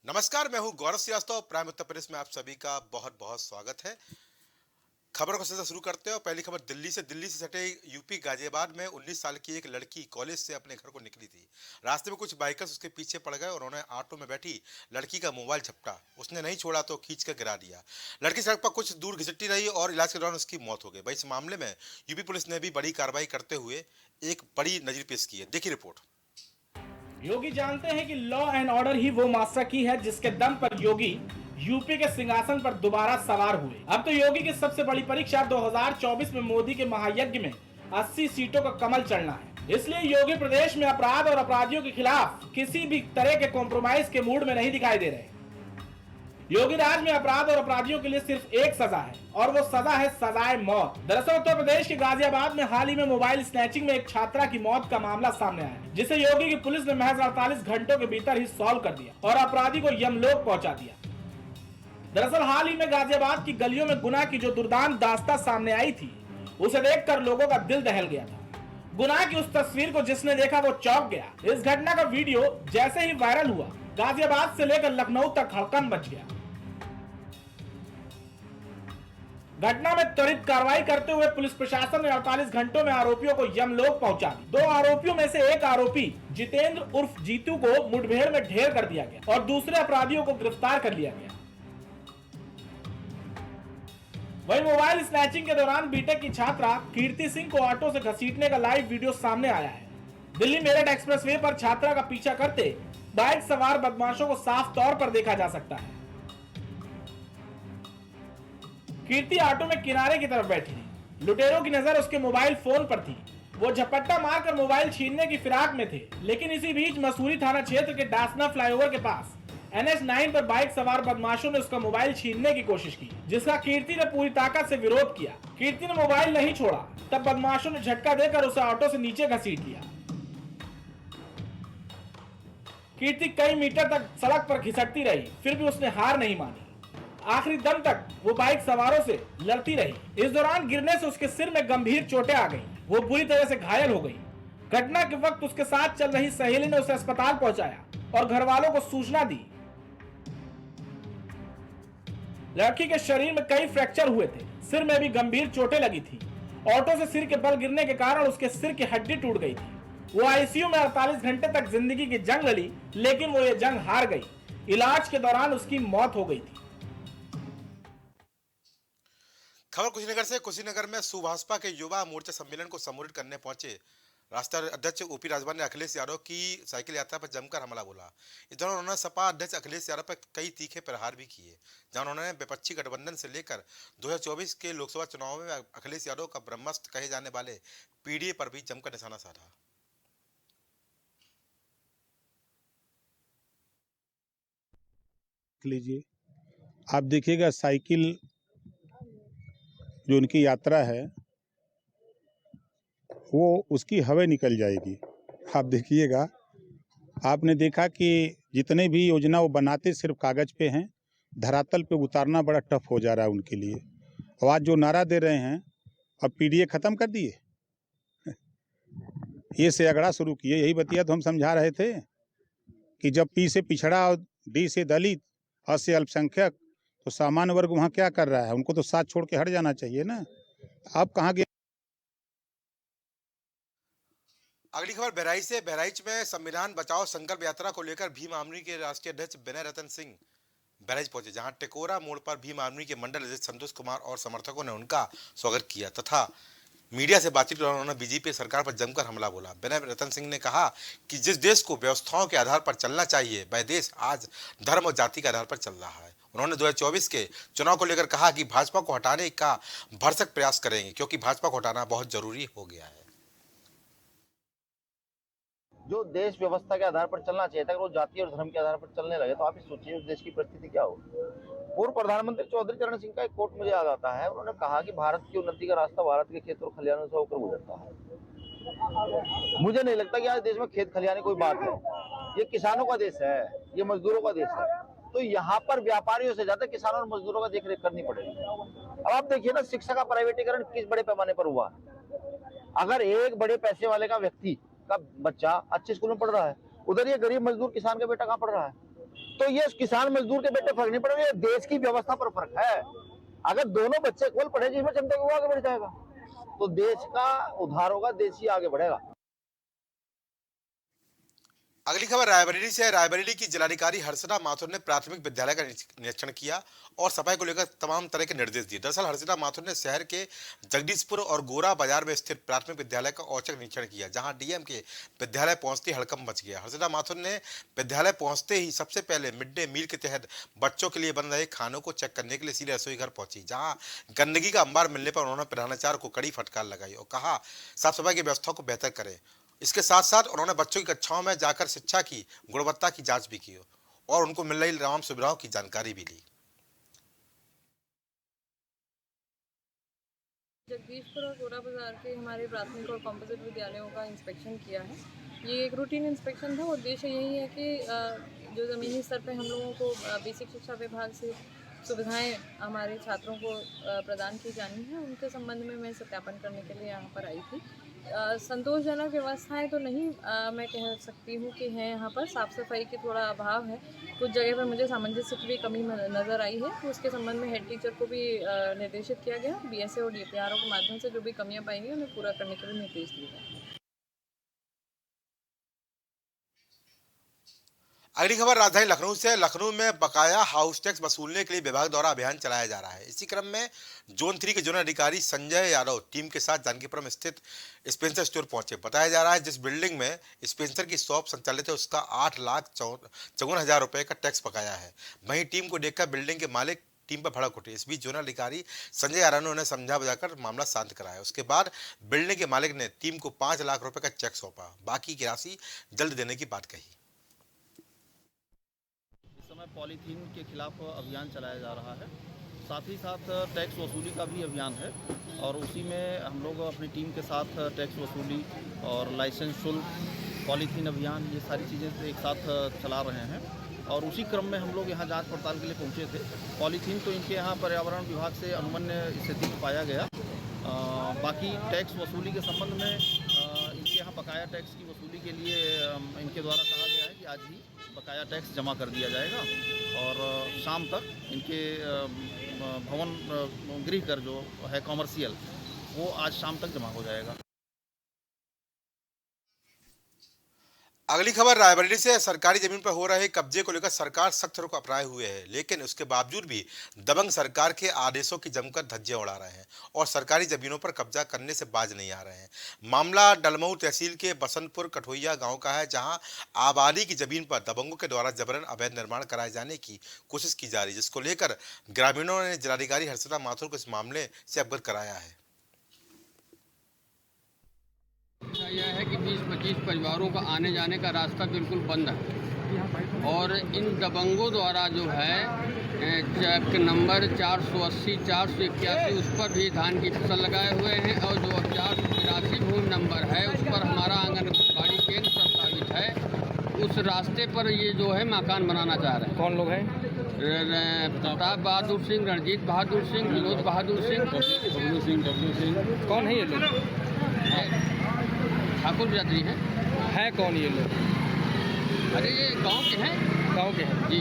नमस्कार, मैं हूं गौरव श्रीवास्तव। प्राइम उत्तर प्रदेश में आप सभी का बहुत बहुत स्वागत है। खबरों का सिलसिला शुरू करते हैं और पहली खबर दिल्ली से सटे यूपी गाजियाबाद में 19 साल की एक लड़की कॉलेज से अपने घर को निकली थी। रास्ते में कुछ बाइकर्स उसके पीछे पड़ गए और उन्होंने ऑटो में बैठी लड़की का मोबाइल झपटा। उसने नहीं छोड़ा तो खींच कर गिरा दिया। लड़की सड़क पर कुछ दूर घिसटती रही और इलाज के दौरान उसकी मौत हो गई। भाई, इस मामले में यूपी पुलिस ने भी बड़ी कार्रवाई करते हुए एक बड़ी नजीर पेश की है। देखिए रिपोर्ट। योगी जानते हैं कि लॉ एंड ऑर्डर ही वो मास्टर की है जिसके दम पर योगी यूपी के सिंहासन पर दोबारा सवार हुए। अब तो योगी की सबसे बड़ी परीक्षा 2024 में मोदी के महायज्ञ में 80 सीटों का कमल चढ़ना है। इसलिए योगी प्रदेश में अपराध और अपराधियों के खिलाफ किसी भी तरह के कॉम्प्रोमाइज के मूड में नहीं दिखाई दे रहे। योगी राज में अपराध और अपराधियों के लिए सिर्फ एक सजा है और वो सजा है सजाए मौत। दरअसल उत्तर प्रदेश के गाजियाबाद में हाल ही में मोबाइल स्नैचिंग में एक छात्रा की मौत का मामला सामने आया है, जिसे योगी की पुलिस ने महज 48 घंटों के भीतर ही सॉल्व कर दिया और अपराधी को यमलोक पहुंचा दिया। दरअसल हाल ही में गाजियाबाद की गलियों में गुनाह की जो दुर्दांत दास्तां सामने आई थी, उसे देखकर लोगों का दिल दहल गया था। गुनाह की उस तस्वीर को जिसने देखा वो चौंक गया। इस घटना का वीडियो जैसे ही वायरल हुआ, गाजियाबाद से लेकर लखनऊ तक हड़कंप मच गया। घटना में त्वरित कार्रवाई करते हुए पुलिस प्रशासन ने 48 घंटों में आरोपियों को यमलोक पहुंचा दी। 2 आरोपियों में से एक आरोपी जितेंद्र उर्फ जीतू को मुठभेड़ में ढेर कर दिया गया और दूसरे अपराधियों को गिरफ्तार कर लिया गया। वहीं मोबाइल स्नैचिंग के दौरान बीटेक की छात्रा कीर्ति सिंह को ऑटो से घसीटने का लाइव वीडियो सामने आया है। दिल्ली मेरठ एक्सप्रेसवे पर छात्रा का पीछा करते बाइक सवार बदमाशों को साफ तौर पर देखा जा सकता है। कीर्ति ऑटो में किनारे की तरफ बैठी थी। लुटेरों की नजर उसके मोबाइल फोन पर थी। वो झपट्टा मारकर मोबाइल छीनने की फिराक में थे, लेकिन इसी बीच मसूरी थाना क्षेत्र के डासना फ्लाईओवर के पास NH9 पर बाइक सवार बदमाशों ने उसका मोबाइल छीनने की कोशिश की, जिसका कीर्ति ने पूरी ताकत से विरोध किया। कीर्ति ने मोबाइल नहीं छोड़ा, तब बदमाशों ने झटका देकर उसे ऑटो से नीचे घसीट लिया। कीर्ति कई मीटर तक सड़क पर घिसटती रही, फिर भी उसने हार नहीं मानी। आखिरी दम तक वो बाइक सवारों से लड़ती रही। इस दौरान गिरने से उसके सिर में गंभीर चोटें आ गईं। वो बुरी तरह से घायल हो गई। घटना के वक्त उसके साथ चल रही सहेली ने उसे अस्पताल पहुंचाया और घर वालों को सूचना दी। लड़की के शरीर में कई फ्रैक्चर हुए थे, सिर में भी गंभीर चोटें लगी थी। ऑटो से सिर के बल गिरने के कारण उसके सिर की हड्डी टूट गई थी। वो आईसीयू में 48 घंटे तक जिंदगी की जंग लड़ी, लेकिन वो ये जंग हार गई। इलाज के दौरान उसकी मौत हो गई थी। खबर कुशीनगर में सुभाषपा के युवा मोर्चा सम्मेलन को संबोधित करने पहुंचे राष्ट्रीय अध्यक्ष ओपी राजभर ने अखिलेश यादव की साइकिल यात्रा पर जमकर हमला बोला। इस दौरान उन्होंने सपा अध्यक्ष अखिलेश यादव पर कई तीखे प्रहार भी किए, जहां उन्होंने विपक्षी गठबंधन से लेकर 2024 के लोकसभा चुनाव में अखिलेश यादव का ब्रह्मास्त्र कहे जाने वाले पीडीए पर भी जमकर निशाना साधा। लीजिए, आप देखिएगा साइकिल जो उनकी यात्रा है वो उसकी हवा निकल जाएगी। आप देखिएगा, आपने देखा कि जितने भी योजना वो बनाते सिर्फ कागज पे हैं, धरातल पे उतारना बड़ा टफ हो जा रहा है उनके लिए। और आज जो नारा दे रहे हैं, अब पीडीए खत्म कर दिए, ये से अगड़ा शुरू किए। यही बतिया तो हम समझा रहे थे कि जब पी से पिछड़ा और डी से दलित, अ से अल्पसंख्यक, तो सामान्य वर्ग वहाँ क्या कर रहा है? उनको तो साथ छोड़ के हट जाना चाहिए ना। आप कहाँ गए? अगली खबर बहराइच में संविधान बचाओ संकल्प यात्रा को लेकर भीम आर्मी के राष्ट्रीय अध्यक्ष विनय रतन सिंह बहराइच पहुंचे, जहां टिकोरा मोड़ पर भीम आर्मी के मंडल अध्यक्ष संतोष कुमार और समर्थकों ने उनका स्वागत किया तथा मीडिया से बातचीत में उन्होंने बीजेपी सरकार पर जमकर हमला बोला। विनय रतन सिंह ने कहा कि जिस देश को व्यवस्थाओं के आधार पर चलना चाहिए, वह देश आज धर्म और जाति के आधार पर चल रहा है। उन्होंने 2024 के चुनाव को लेकर कहा कि भाजपा को हटाने का भरसक प्रयास करेंगे, क्योंकि भाजपा को हटाना बहुत जरूरी हो गया है। जो देश व्यवस्था के आधार पर चलना चाहिए था, अगर वो जाति और धर्म के आधार पर चलने लगे तो आप ही सोचिए उस देश की परिस्थिति क्या होगी। पूर्व प्रधानमंत्री चौधरी चरण सिंह का एक कोट मुझे याद आता है। उन्होंने कहा कि भारत की उन्नति का रास्ता भारत के खेत और खलिहानों से होकर गुजरता है। मुझे नहीं लगता कि आज देश में खेत खलिहानी कोई बात है। ये किसानों का देश है, ये मजदूरों का देश है। तो यहाँ पर व्यापारियों से ज्यादा किसानों और मजदूरों का देखरेख करनी पड़ेगी। अब आप देखिए ना, शिक्षा का प्राइवेटीकरण किस बड़े पैमाने पर हुआ है। अगर एक बड़े पैसे वाले का व्यक्ति का बच्चा अच्छे स्कूल में पढ़ रहा है, उधर ये गरीब मजदूर किसान का बेटा कहाँ पढ़ रहा है। तो ये किसान मजदूर के बेटे फर्क नहीं पड़ेगा, ये देश की व्यवस्था पर फर्क है। अगर दोनों बच्चे केवल पढ़े जिसमें क्षमता वो आगे बढ़ जाएगा, तो देश का उद्धार होगा, देश ही आगे बढ़ेगा। अगली खबर रायबरेली से है। रायबरेली की जिलाधिकारी हर्षिता माथुर ने प्राथमिक विद्यालय का निरीक्षण किया और सफाई को लेकर तमाम तरह के निर्देश दिए। दरअसल हर्षिता माथुर ने शहर के जगदीशपुर और गोरा बाजार में स्थित प्राथमिक विद्यालय का औचक निरीक्षण किया, जहां डीएम के विद्यालय पहुंचते हड़कंप मच गया। हर्षिता माथुर ने विद्यालय पहुंचते ही सबसे पहले मिड डे मील के तहत बच्चों के लिए बन रहे खानों को चेक करने के लिए सीधे रसोई घर पहुंची, जहाँ गंदगी का अंबार मिलने पर उन्होंने प्रधानाचार्य को कड़ी फटकार लगाई और कहा साफ सफाई की व्यवस्था को बेहतर करें। इसके साथ साथ उन्होंने बच्चों की कक्षाओं में जाकर शिक्षा की गुणवत्ता की जांच भी की और उनको मिल रही तमाम सुविधाओं की जानकारी भी ली। जगदीशपुर और गोरा बाजार के हमारे प्राथमिक और कॉम्पोजिट विद्यालयों का इंस्पेक्शन किया है। ये एक रूटीन इंस्पेक्शन था। उद्देश्य यही है कि जो ज़मीनी स्तर पे हम लोगों को बेसिक शिक्षा विभाग से सुविधाएं हमारे छात्रों को प्रदान की जानी है, उनके संबंध में मैं सत्यापन करने के लिए यहाँ पर आई थी। संतोषजनक व्यवस्थाएं तो नहीं मैं कह सकती हूँ कि हैं यहाँ पर। साफ़ सफाई की थोड़ा अभाव है, कुछ जगह पर मुझे सामंजस्य की भी कमी नज़र आई है, तो उसके संबंध में हेड टीचर को भी निर्देशित किया गया। बीएसए और डीपीआरओ के माध्यम से जो भी कमियाँ पाई गई उन्हें पूरा करने के लिए निर्देश दिए गए। अगली खबर राजधानी लखनऊ से। लखनऊ में बकाया हाउस टैक्स वसूलने के लिए विभाग द्वारा अभियान चलाया जा रहा है। इसी क्रम में जोन 3 के जोनल अधिकारी संजय यादव टीम के साथ जानकीपुरम स्थित स्पेंसर स्टोर पहुंचे। बताया जा रहा है जिस बिल्डिंग में स्पेंसर की शॉप संचालित है उसका 8,54,000 रुपए का टैक्स बकाया है। वहीं टीम को देखकर बिल्डिंग के मालिक टीम पर भड़क उठे। इस बीच जोनल अधिकारी संजय यादव ने उन्हें समझा बुझाकर मामला शांत कराया। उसके बाद बिल्डिंग के मालिक ने टीम को 5 लाख रुपए का चेक सौंपा, बाकी की राशि जल्द देने की बात कही। पॉलीथीन के खिलाफ अभियान चलाया जा रहा है, साथ ही साथ टैक्स वसूली का भी अभियान है और उसी में हम लोग अपनी टीम के साथ टैक्स वसूली और लाइसेंस शुल्क, पॉलीथीन अभियान, ये सारी चीज़ें एक साथ चला रहे हैं। और उसी क्रम में हम लोग यहाँ जांच पड़ताल के लिए पहुँचे थे। पॉलीथीन तो इनके यहाँ पर्यावरण विभाग से अनुमन्य स्थिति में पाया गया। बाकी टैक्स वसूली के संबंध में इनके यहाँ बकाया टैक्स की वसूली के लिए इनके द्वारा कहा गया है कि आज ही बकाया टैक्स जमा कर दिया जाएगा और शाम तक इनके भवन गृह कर जो है कॉमर्शियल, वो आज शाम तक जमा हो जाएगा। अगली खबर रायबरेली से। सरकारी जमीन पर हो रहे कब्जे को लेकर सरकार सख्त रुख अपनाए हुए है, लेकिन उसके बावजूद भी दबंग सरकार के आदेशों की जमकर धज्जियां उड़ा रहे हैं और सरकारी जमीनों पर कब्जा करने से बाज नहीं आ रहे हैं। मामला डलमऊ तहसील के बसंतपुर कठोइया गांव का है, जहां आबादी की जमीन पर दबंगों के द्वारा जबरन अवैध निर्माण कराए जाने की कोशिश की जा रही है, जिसको लेकर ग्रामीणों ने जिलाधिकारी हर्षिता माथुर को इस मामले से अवगत कराया है। यह है कि 20-25 परिवारों का आने जाने का रास्ता बिल्कुल बंद है और इन दबंगों द्वारा जो है चेक नंबर 480, 481 उस पर भी धान की फसल लगाए हुए हैं और जो 483 भूमि नंबर है उस पर हमारा आंगनबाड़ी केंद्र प्रस्तावित है। उस रास्ते पर ये जो है मकान बनाना चाह रहे हैं। कौन लोग हैं? प्रताप बहादुर सिंह, रणजीत बहादुर सिंह, विनोद बहादुर सिंह, डब्लू सिंह। कौन है ये लोग? ठाकुर बिरादरी है कौन ये लोग? अरे ये गांव के हैं। गांव के हैं जी।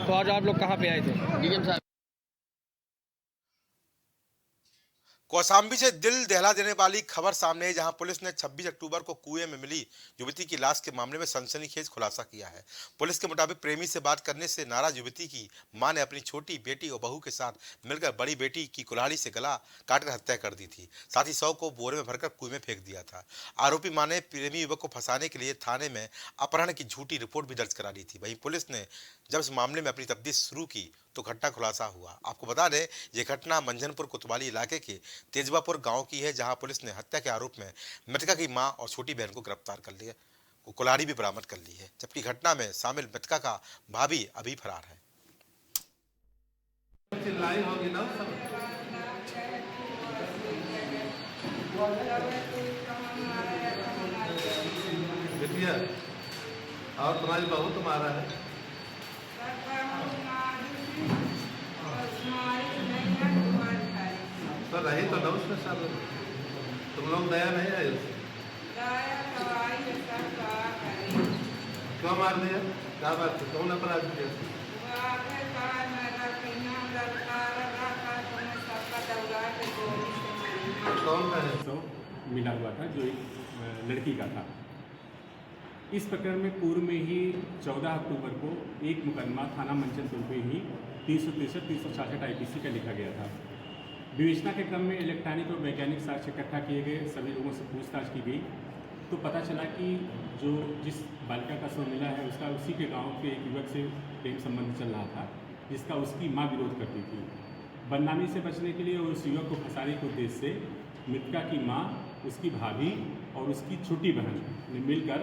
तो आज आप लोग कहाँ पे आए थे? डीएम साहब। कौशाम्बी से दिल दहला देने वाली खबर सामने है, जहां पुलिस ने 26 अक्टूबर को कुएं में मिली युवती की लाश के मामले में सनसनीखेज खुलासा किया है। पुलिस के मुताबिक प्रेमी से बात करने से नाराज युवती की मां ने अपनी छोटी बेटी और बहू के साथ मिलकर बड़ी बेटी की कुल्हाड़ी से गला काटकर हत्या कर दी थी। साथ ही शव को बोरे में भरकर कुएं में फेंक दिया था। आरोपी मां ने प्रेमी युवक को फंसाने के लिए थाने में अपहरण की झूठी रिपोर्ट भी दर्ज करा दी थी। वहीं पुलिस ने जब इस मामले में अपनी तफ्तीश शुरू की तो घटना खुलासा हुआ। आपको बता दें, ये घटना मंझनपुर कोतवाली इलाके के तेजवापुर गांव की है, जहां पुलिस ने हत्या के आरोप में मृतका की मां और छोटी बहन को गिरफ्तार कर लिया, कुल्हाड़ी भी बरामद कर ली है, जबकि घटना में शामिल मृतका का भाभी अभी फरार है। और तुम्हारी बहू तुम्हारा है? तो रही तो ना उसमें साल तुम लोग दया नहीं है उससे। क्यों मार दिया? क्या बात है? कौन अपराध किया? कौन का है? मिला हुआ था जो एक लड़की का था। इस प्रकरण में पूर्व में ही 14 अक्टूबर को एक मुकदमा थाना मंचनपुर पे ही 363, 366 IPC का लिखा गया था। विवेचना के क्रम में इलेक्ट्रॉनिक और वैज्ञानिक साक्ष्य इकट्ठा किए गए, सभी लोगों से पूछताछ की गई तो पता चला कि जो जिस बालिका का शव मिला है उसका उसी के गांव के एक युवक से प्रेम संबंध चल रहा था, जिसका उसकी मां विरोध करती थी। बदनामी से बचने के लिए और उस युवक को फंसाने के उद्देश्य से मृतका की मां, उसकी भाभी और उसकी छोटी बहन ने मिलकर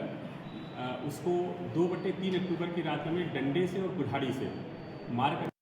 उसको 2/3 अक्टूबर की रात में डंडे से और कुल्हाड़ी से मारकर।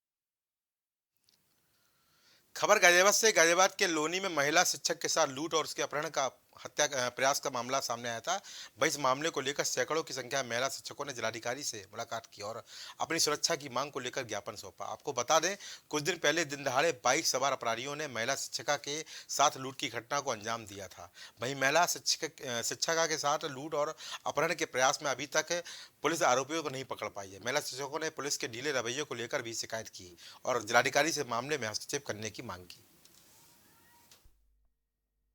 खबर गाजियाबाद से। गाजियाबाद के लोनी में महिला शिक्षक के साथ लूट और उसके अपहरण का हत्या प्रयास का मामला सामने आया था। वहीं इस मामले को लेकर सैकड़ों की संख्या में महिला शिक्षकों ने जिलाधिकारी से मुलाकात की और अपनी सुरक्षा की मांग को लेकर ज्ञापन सौंपा। आपको बता दें, कुछ दिन पहले दिन दहाड़े बाइक सवार अपराधियों ने महिला शिक्षिका के साथ लूट की घटना को अंजाम दिया था। वहीं महिला शिक्षिका के साथ लूट और अपहरण के प्रयास में अभी तक पुलिस आरोपियों को नहीं पकड़ पाई है। महिला शिक्षकों ने पुलिस के ढीले रवैये को लेकर भी शिकायत की और जिलाधिकारी से मामले में हस्तक्षेप करने की मांग की।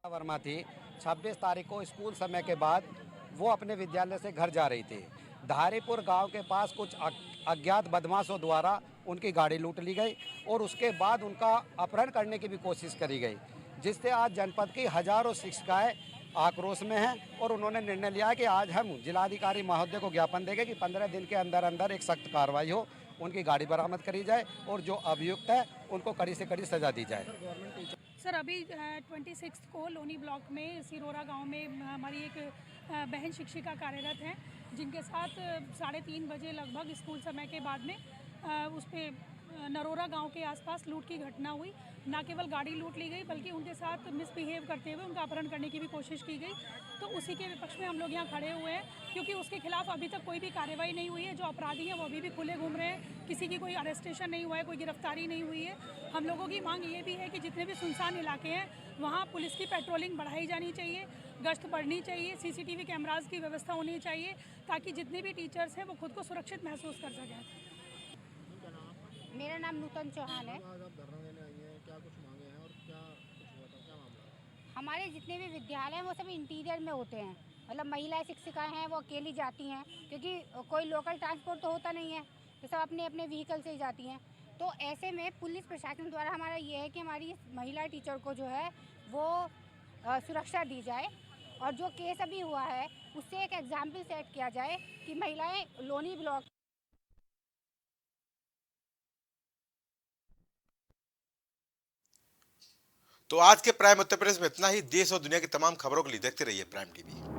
वर्मा थी 26 तारीख को स्कूल समय के बाद वो अपने विद्यालय से घर जा रही थी। धारीपुर गांव के पास कुछ अज्ञात बदमाशों द्वारा उनकी गाड़ी लूट ली गई और उसके बाद उनका अपहरण करने की भी कोशिश करी गई, जिससे आज जनपद की हजारों शिक्षिकाएं आक्रोश में हैं और उन्होंने निर्णय लिया कि आज हम जिलाधिकारी महोदय को ज्ञापन देंगे कि 15 दिन के अंदर अंदर एक सख्त कार्रवाई हो, उनकी गाड़ी बरामद करी जाए और जो अभियुक्त है उनको कड़ी से कड़ी सजा दी जाए। सर, अभी 26 को लोनी ब्लॉक में सिरोरा गांव में हमारी एक बहन शिक्षिका कार्यरत हैं, जिनके साथ 3:30 बजे लगभग स्कूल समय के बाद में उस पर नरोरा गांव के आसपास लूट की घटना हुई। न केवल गाड़ी लूट ली गई बल्कि उनके साथ मिसबिहेव करते हुए उनका अपहरण करने की भी कोशिश की गई। तो उसी के विपक्ष में हम लोग यहाँ खड़े हुए हैं, क्योंकि उसके खिलाफ अभी तक कोई भी कार्रवाई नहीं हुई है। जो अपराधी हैं वो अभी भी खुले घूम रहे हैं, किसी की कोई अरेस्टेशन नहीं हुआ है, कोई गिरफ्तारी नहीं हुई है। हम लोगों की मांग ये भी है कि जितने भी सुनसान इलाके हैं वहाँ पुलिस की पेट्रोलिंग बढ़ाई जानी चाहिए, गश्त बढ़नी चाहिए, CCTV कैमराज की व्यवस्था होनी चाहिए, ताकि जितने भी टीचर्स हैं वो खुद को सुरक्षित महसूस कर सकें। मेरा नाम नूतन चौहान है। हमारे जितने भी विद्यालय हैं वो सब इंटीरियर में होते हैं, मतलब महिला शिक्षिकाएं हैं वो अकेली जाती हैं, क्योंकि कोई लोकल ट्रांसपोर्ट तो होता नहीं है, तो सब अपने अपने व्हीकल से ही जाती हैं। तो ऐसे में पुलिस प्रशासन द्वारा हमारा ये है कि हमारी महिला टीचर को जो है वो सुरक्षा दी जाए और जो केस अभी हुआ है उससे एक एग्जाम्पल सेट किया जाए कि महिलाएं लोनी ब्लॉक। तो आज के प्राइम उत्तर प्रदेश में इतना ही। देश और दुनिया की तमाम खबरों के लिए देखते रहिए प्राइम टीवी।